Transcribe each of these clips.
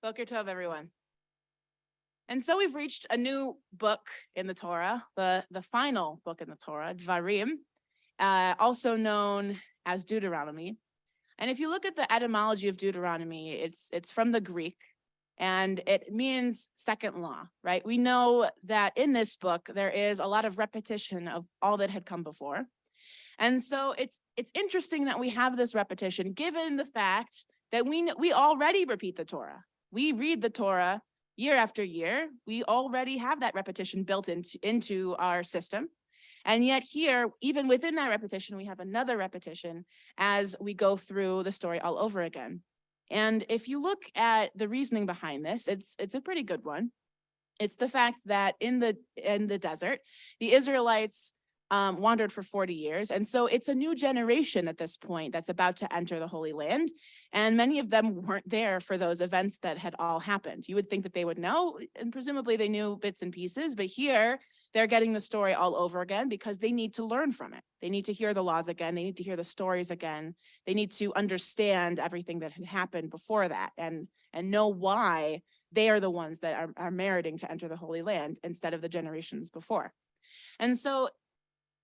Boker Tov, everyone. And so we've reached a new book in the Torah, the final book in the Torah, Dvarim, also known as Deuteronomy. And if you look at the etymology of Deuteronomy, it's from the Greek, and it means second law, right? We know that in this book, there is a lot of repetition of all that had come before. And so it's interesting that we have this repetition, given the fact that we already repeat the Torah. We read the Torah year after year. We already have that repetition built into our system. And yet here, even within that repetition, we have another repetition as we go through the story all over again. And if you look at the reasoning behind this, it's a pretty good one. It's the fact that in the desert, the Israelites wandered for 40 years. And so it's a new generation at this point that's about to enter the Holy Land. And many of them weren't there for those events that had all happened. You would think that they would know, and presumably they knew bits and pieces, but here they're getting the story all over again because they need to learn from it. They need to hear the laws again. They need to hear the stories again. They need to understand everything that had happened before that and know why they are the ones that are meriting to enter the Holy Land instead of the generations before. And so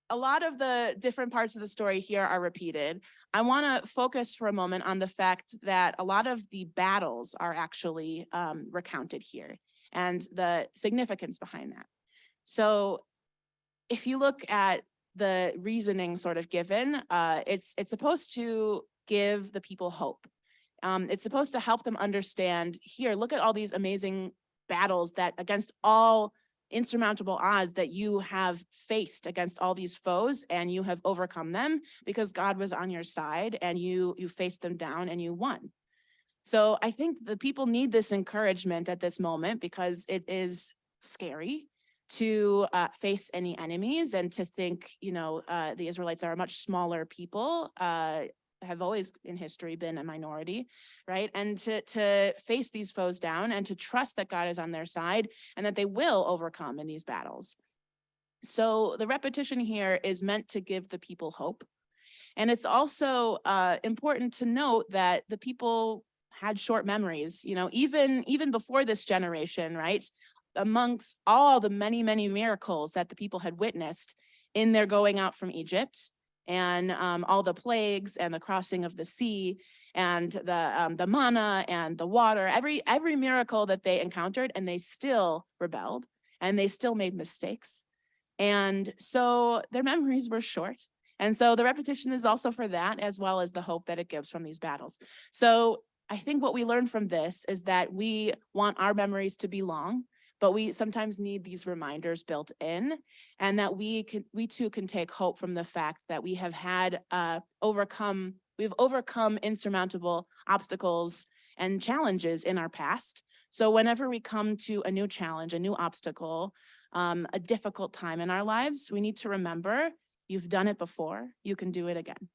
a lot of the different parts of the story here are repeated. I want to focus for a moment on the fact that a lot of the battles are actually recounted here and the significance behind that. So if you look at the reasoning sort of given, it's supposed to give the people hope. It's supposed to help them understand, here, look at all these amazing battles that against all insurmountable odds that you have faced against all these foes, and you have overcome them because God was on your side and you faced them down and you won. So I think the people need this encouragement at this moment because it is scary to face any enemies and to think, the Israelites are a much smaller people, have always in history been a minority, right? And to face these foes down and to trust that God is on their side and that they will overcome in these battles. So the repetition here is meant to give the people hope. And it's also important to note that the people had short memories, even before this generation, right? Amongst all the many, many miracles that the people had witnessed in their going out from Egypt, and all the plagues and the crossing of the sea and the manna and the water, every miracle that they encountered, and they still rebelled and they still made mistakes. And so their memories were short. And so the repetition is also for that, as well as the hope that it gives from these battles. So I think what we learn from this is that we want our memories to be long, but we sometimes need these reminders built in, and that we too can take hope from the fact that we have we've overcome insurmountable obstacles and challenges in our past. So whenever we come to a new challenge, a new obstacle, a difficult time in our lives, we need to remember, you've done it before, you can do it again.